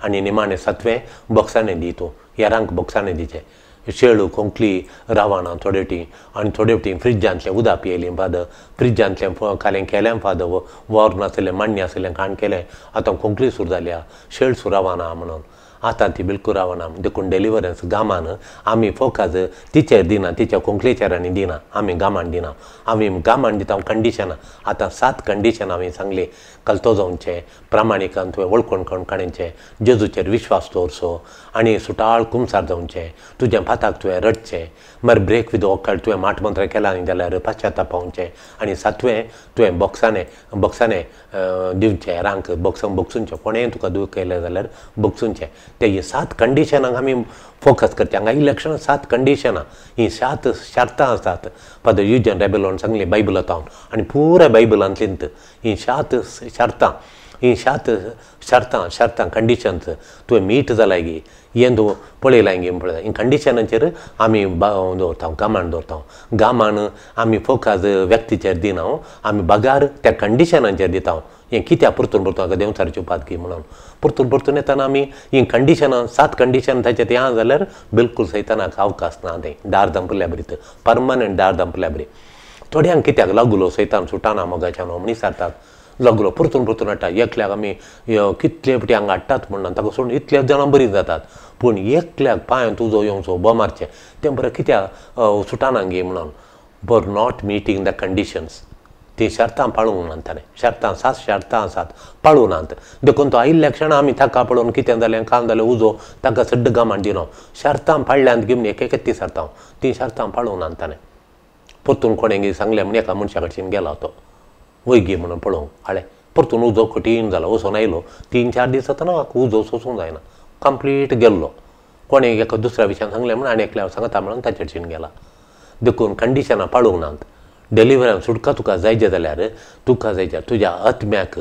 आनी निमाणें 7वें बॉक्सांनी दी तूं यारांक बॉक्सांनी दिचें शेळू खोंकली रावणां थोडे वटी आनी थोडे वटी फ्रिजांतलें उदक पियेलीं फाद फ्रिजांतलें खालें केलें फाद वर नासलें मान्य आसलें काण केलें आतां खोंकली सुरू जाल्या शेळ सुरू रावना म्हणून आतां ती बिलकूल रावना देखून डेलिव्हरन्स गामान आमी फोकास तिचेर दिना तिच्या खोंकलेचेर आनी दिना आमी गामान दिना आमी गामान दिता कंडिशनां आतां 7 कंडिशन हांवें सांगली कलतो जावचें प्रामाणिकान तुवें वळखून काणचें जेजूचेर विश्वास दवरचो आनी सुटाळ कुमसार जावचें तुज्या पाताक तुवें रडचें मागीर ब्रेक विथ ऑकल्ट तुवें माट मंत्र केलां जाल्यार पाश्चात्ताप पावचें आनी 7वें तुवें बॉक्सांनी दिवचें रांक बॉक्सूंचें कोणेंय तुका दूख केलें जाल्यार बॉक्सूंचें ते 7 कंडिशनांक आमी फोकस करचें हांगा इलेक्शनां 7 कंडिशनां ही 7 शर्तां आसात फादर युजीन रेबेल्लोन सांगली बायबलांत आनी पुराय बायबलांतलींत ही 7 शर्तां ही 7 शर्तां कंडिशन्स तुवें मीट जालाय गी हें तूं पळयलां गी पळय ही कंडिशनाचेर आमी दवरता गामान दवरता गामान आमी फोकस व्यक्तीचेर दिना आमी बगार त्या कंडिशनाचेर दिता हें कित्याक परतून हाका देंवचारची उपादकी म्हणून परतून येताना आमी ही कंडिशनां 7 कंडिशन ताचेर या जाल्यार बिलकूल सैतानाक अवकाश ना थंय दार दंपल्या बरीत परमनंट दार दंपल्या बरी थोड्यांक कित्याक लागलो सैतान सुटाना मोगाच्यान म्हण विचारतात लागलो परतून हाडटा एकल्याक आमी कितले फावटी हांगा हाडटात म्हणून ताका सोडून इतले जाणां बरीं जातात पूण एकल्याक पांयांत उजो येवचो बोमारचें तें बरें कित्याक सुटाना गे म्हणून for not meeting the conditions ती शर्तां पाळूंक नात ताणें शर्तां 7 शर्तां आसात पाळूनात देखून तो आयिल्ल्या क्षणां आमी ताका पळोवन कितें जालें काम जालें उजो ताका सड्ड गामान दिना शर्तां पाळ्ळ्यांत घेवन एक ती शर्तां ती शर्तां पाळूनात ताणें परतून कोणें सांगलें म्हण एका मनशा कडच्यान गेलो तो वय गे म्हणून पळोवंक हाळें परतून उजो कठीण जालो वचून आयलो 3-4 दीस जाता म्हाका उजो सोसूंक जायना कंप्लीट गेल्लो कोणें एका दुसऱ्या विशयान सांगलें म्हण आनी एकल्या सांगता म्हणून ताचेरच्यान गेला देखून कंडिशनां पाळूंक नात डेलिव्हरन्स सुटका तुका जायचें जाल्यार तुका जायच्या तुज्या आत्म्याक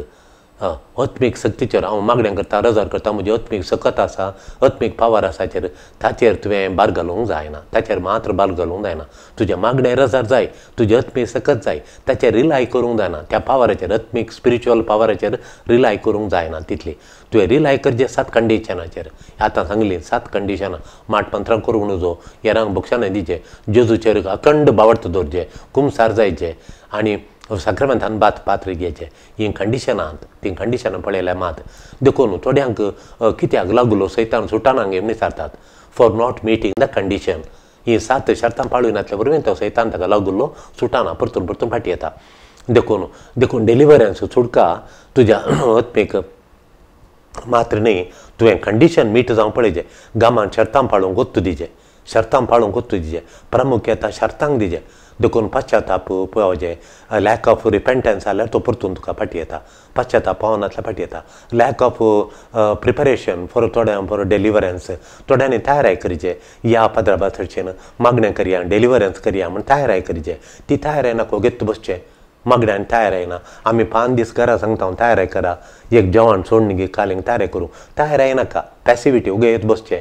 आत्मीक सक्तीचेर हांव मागण्या करता रजार करता म्हजी आत्मीक सकत आसा आत्मीक पावर आसाचेर ताचेर तुवें भार घालूंक जायना ताचेर मात्र भार घालूंक जायना तुज्या मागणे रजार जाय तुजी आत्मीक सकत जाय ताचेर रिलाय करूंक जायना त्या पावराचेर आत्मीक स्पिरिच्युअल पावराचेर रिलाय करूंक जायना तितली तुवें रिलाय करचें 7 कंडिशनाचेर आतां सांगली 7 कंडिशनां माटमंत्रां करूंक नजो येरांक भक्षणां दिवचें जेजूचेर अखंड बावर्त दवरचें कुमसार जायचें आनी सक्रामेंतान पात्र घेवचें ही कंडिशनां ती कंडिशनां पळयल्यार मात देखून थोड्यांक कित्याक लागलो सैतान सुटानांक एम विचारतात for not meeting the condition ही 7 शर्तां पाळून नासल्या बरोबर तो सैतान ताका लागलो सुटाना परतून परतून फाटी येता देखून डेलिव्हरन्स सुटका तुज्या आत्मीक मात्र न्ही तुवें कंडिशन मीट जावंक पळयचें गामान शर्तां पाळूंक गोत्तू दिचें शर्तां पाळूंक गोत्तू दिचें प्रामुख्यता शर्तांक दिचें देखून पश्चाताप पळोवचें लॅक ऑफ रिपेंटन्स जाल्यार तो परतून तुका फाटी येता पश्चाताप पावनातल्या फाटी येता लॅक ऑफ प्रिपरेशन फॉर डेलिव्हरन्स थोड्यांनी तयाराय करचें या पदराबा थंयच्यान मागणें करया डेलिव्हरन्स करया म्हण तयाराय करचें ती तयाराय नाको घेत बसचें मागण्यान तयाराय ना आमी 5 दीस घरा सांगता तयाराय करा एक जेवण सोडून गी कालींक तयाराय करूं तयाराय नाका पॅसिविटी उगे येत बसचें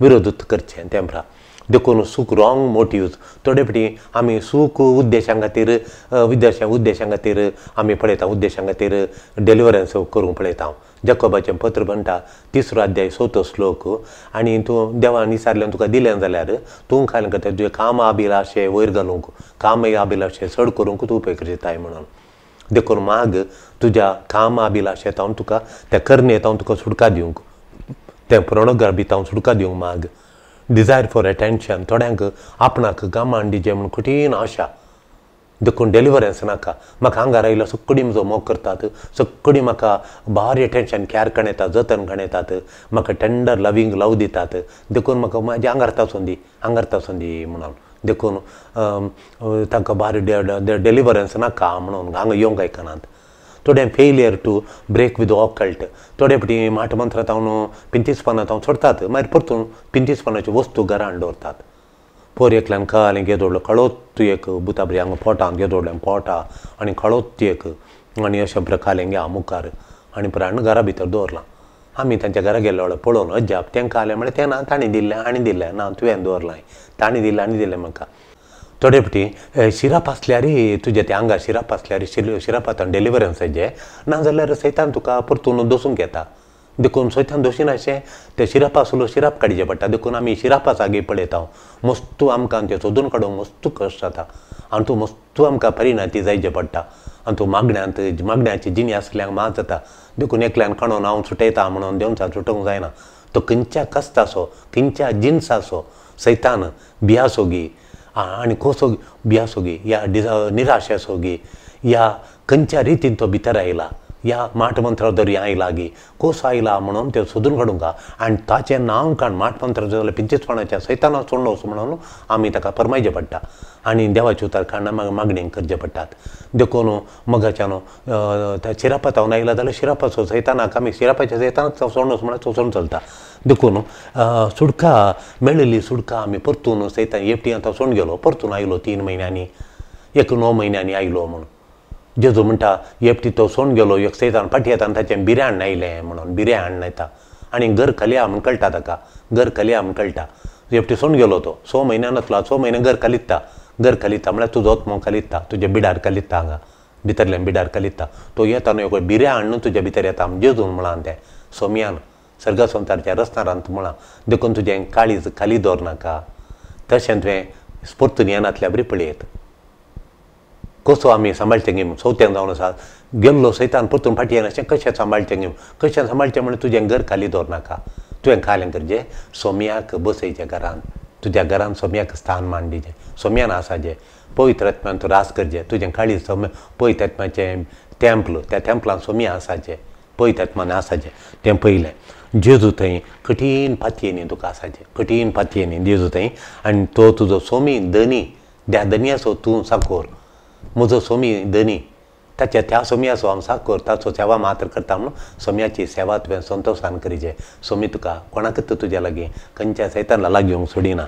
विरोधूत करचें तेंपरा देखून सूख रॉंग मोटिव्स थोडे फाटी आमी सूख उद्देशां खातीर उद्देशां खातीर आमी पळयता उद्देशां खातीर डेलिव्हरन्स करूंक पळयता जकोबाचें पत्र म्हणटा 3रो अध्याय 4थो श्लोक आनी तूं देवान विचारलें तुका दिलें जाल्यार तूं खायलें करता तुजे काम अभिलाशे वयर घालूंक काम अभिलाशे चड करूंक तूं उपेग करताय म्हणून देखून माग तुज्या काम अभिलाशेतावन तुका त्या करण्यातावन तुका सुटका दिवंक तें प्रणोगर्भितावन सुटका दिवंक माग डिजायर फॉर अटेंशन थोड्यांक आपणाक गामान दिचें म्हूण कठीण आशा देखून डेलिव्हरन्स नाका म्हाका हांगार आयलो सक्कडी म्हजो मोग करतात सक्कडी म्हाका भारी अटेंशन कॅर कणयतात जतन कणयतात म्हाका टेंडर लव दितात देखून म्हाका म्हाज्या आंगार तासून दी म्हणून देखून ताका भारी डेलिव्हरन्स नाका म्हणून हांगा येवंक आयकनात थोड्यां failure to break with occult थोडे फाटी माटमंत्रांत हांव पिंतीसपणांत हांव सोडतात मागीर परतून पिंतीसपणाच्यो वस्तू घरान दवरतात पोर एकल्यान कालें घे दवरलो कळोत एक बुताबरी हांगा पोटान घे दवरलें पोटा आनी कळोत एक आनी अशें प्रकारें घे मुखार आनी प्राण घरा भितर दवरलां आमी तांच्या घरा गेल्लो पळोवन अजाप तेंकां आलें म्हणल्यार तें ना ताणें दिल्लें आनी दिल्लें ना तुवें दवरलां ताणें दिल्लें आनी दिल्लें म्हाका थोडे फाटी शिराप आसल्यारय तुज्या त्या आंगार शिराप आसल्यार शिरापांत डेलिव्हरन्स हेजें ना जाल्यार सैतान तुका परतून दोसूंक येता देखून सैतान दोशिनाशें ते शिरापासून शिराप काडचें पडटा देखून आमी शिरापा जागी पळयता मस्तू आमकां तें सोदून काडूंक मस्तू कश्ट जाता आनी तूं मस्तू आमकां परिणाती जायचें पडटा आनी तूं मागण्याची जिणी आसल्यांक मात जाता देखून एकल्यान काडून हांव सुटयता म्हणून देंवचार सुटोवंक जायना तो खंयच्या कस्त आसो खंयच्या जिन्स आसो सैतान बिया सोगी आनी कोसो बिया सोगी या निराशा सोगी या खंयच्या रितीन तो भितर आयला या माटमंत्रा दरी आयला गी कसो आयला म्हणून ते सोदून काडूंक आनी ताचें नांव काण माटमंत्र जाल्यार पिंचीसपणाच्या सैताना सोडलो म्हणून आमी ताका फरमायचें पडटा आनी देवाचे उतार काडना मागणी करचे पडटात देखून मगाच्यान त्या शिरापात हांव आयला जाल्यार शिरापाचो सैतानाक आमी शिरापाच्या सैतानाक सोडनोस म्हळ्यार सोसून चलता देखून सुटका मेळिल्ली सुटका आमी परतून सैतान एफटी आतां सोडून गेलो परतून आयलो 3 म्हयन्यांनी 9 म्हयन्यांनी आयलो म्हणून जेजू म्हणटा एफटी तो सोडून गेलो एक सैतान फाटी येता आनी ताचें बिऱ्याण आयलें म्हणून बिऱ्याण येता आनी घर खालिया म्हूण कळटा ताका घर खालिया म्हूण कळटा एफटी सोडून गेलो तो 6 म्हयन्यानतलो 6 म्हयने घर खालित्ता म्हळ्यार तुजो आत्मो खालित्ता तुजे बिडार खालित्ता हांगा भितरल्यान बिडार खालित्ता तो येता न्हू एक बिऱ्याण तुज्या भितर येता जेजून म्हणान तें सोमयान सर्गसंवसारच्या रस्तारांत म्हळां देखून तुजें काळीज खाली दवरनाका तशें तुवें स्फूर्त ज्ञानांतल्या बरी पळयत कसो आमी सांबाळचें घेवन सवत्यान जावन आसा गेल्लो सैतान परतून फाटी येनाशें कशें सांबाळचें घेवन कशें सांबाळचें म्हणून तुजें घर खाली दवरनाका तुवें खालें करचें सोम्याक बसयचें घरान तुज्या घरान सोम्याक स्थान मांडिचें सोम्यान आसाचें पवित्र आत्म्यान तूं रास करचें तुजें काळीज पवित्र आत्म्याचें टॅम्पल त्या टॅम्पलान सोम्या आसाचें पवित्र आत्म्यान आसाचें तें पयलें जेजू थंय कठीण पातयेनी तुका आसाचें कठीण पातयेनी जेजू थंय आनी तो तुजो सोमी धनी त्या धनयाचो तूं साकोर म्हजो सोमी धनी त्या सोमयाचो हांव साकोर ताचो सेवा मात्र करता म्हणून सोम्याची सेवा तुवें संतोशान करीचें सोमी तुका कोणाकच तुज्या लागीं खंयच्या सैताना लागीं येवंक सोडिना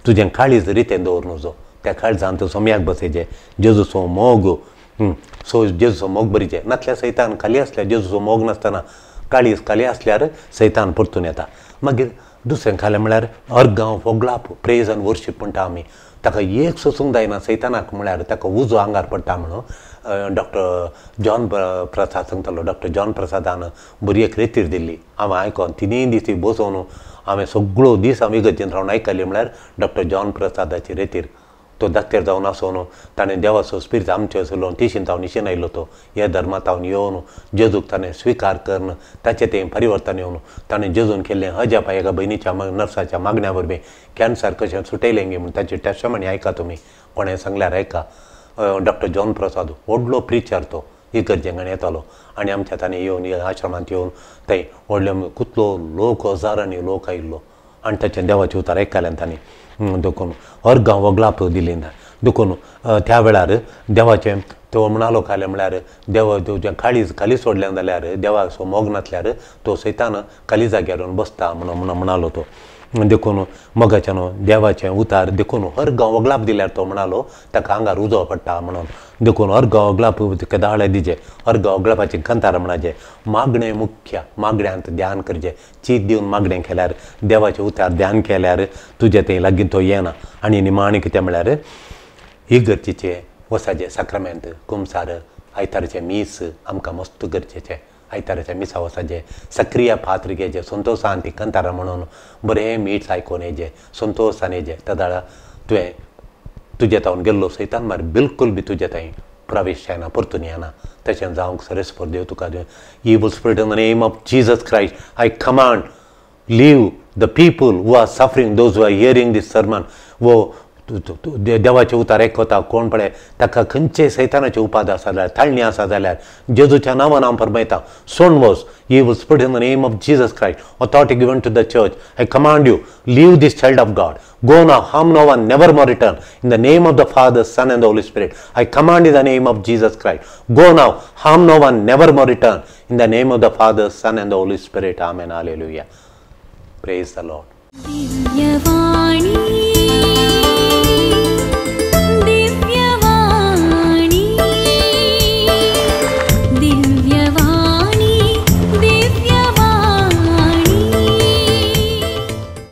तुजें काळीज रितेन दवर नजो त्या काळजान तूं सोम्याक बसयचें जेजूचो मोग सो जेजूचो मोग बरीचे नातल्या सैतान खाली असल्या जेजूचो मोग नासतना काळीज खाली असल्यार सैतान परतून येता. मागीर दुसरें खालें म्हळ्यार अर्गांव फोगलाप प्रेज आनी वर्शीप म्हणटा आमी. ताका एक सोसूंक जायना सैतानाक म्हळ्यार ताका उजो आंगार पडटा म्हणून डॉक्टर जॉन प्रसाद सांगतालो. डॉक्टर जॉन प्रसादान बरी एक रेतीर दिल्ली. हांवें आयकोन 3 दीस बसोवन हांवें सगळो दीस हांव इगर्जेन रावन आयकली म्हळ्यार डॉक्टर जॉन प्रसादाची रेतीर. तो धाकटेर जावन आसोन ताणें देवाचो स्पिरीट आमचे आसलो तिशीन हांव निशेन आयलो. तो ह्या धर्मांत हांव येवन जेजूक ताणें स्विकार करून ताचें तें परिवर्तन येवन ताणें जेजून केल्लें अजाप एका भयणीच्या नर्साच्या मागण्या वरवीं कॅन्सर कशें सुटयलें गे म्हूण ताची टेस्टमनी आयका तुमी. कोणें सांगल्यार आयका. डॉक्टर जॉन प्रसाद व्हडलो प्रिचर तो इगर्जेन येतालो आनी आमच्या ताणें येवन आश्रमांत येवन थंय व्हडले कितलो लोक हजारांनी लोक आयिल्लो आनी ताचें देवाचें उतर आयकलें तांणी. देखून अर्गांव वगलाप दिली ना. देखून त्या वेळार देवाचें तो म्हणालो खालें म्हळ्यार देव तुजें काळीज खाली सोडलें जाल्यार देवाचो मोग नासल्यार तो सैतान खाली जाग्यार बसता म्हणून म्हणालो तो. देखून मोगाच्यान देवाचें उतार देखून अर्गांव वगलाप दिल्यार तो म्हणालो ताका आंगार उजो पडटा म्हणून. देखून अर्गांव वगलाप केदाळे दिजे अर्गांव वगलापाची कंतार म्हणाजे मागणें मुख्य मागण्यांत ध्यान करचें. चीत दिवन मागणें केल्यार देवाचें उतार ध्यान केल्यार तुजें तें लागीं तो येना. आनी निमाणें कितें म्हळ्यार इगर्जेचें वसाचें साक्रामेंत कुमसार आयतारचें मीस आमकां मस्त गरजेचें. आयताराच्या मिसा वसाचें सक्रिय पात्र घेवचें संतोशान ती कंतारां म्हणून बरें मीठ आयकोन येजें संतोशान येजें. त्या तुवें तुजे तावन गेल्लो सैतान मार बिलकुल बी तुजे थंय प्रवेश जायना परतून येना. तशें जावंक सरेस्पर देव तुका evil spirit in the name of Jesus Christ I command leave the people who are suffering those who are hearing this sermon. वो देवाचे उतार आयकता कोण पळय ताका खंयचे सैतानाचे उपाद आसा जाल्यार थाळणी आसा जाल्यार जेजूच्या नांवान हांव फरमायतां सोड वच. You will spread in the name of Jesus Christ authority given to the church. I command you leave this child of God go now harm no one never more return in the name of the Father Son and the Holy Spirit. I command in the name of Jesus Christ go now harm no one never more return in the name of the Father Son and the Holy Spirit. Amen. Hallelujah. Praise the Lord.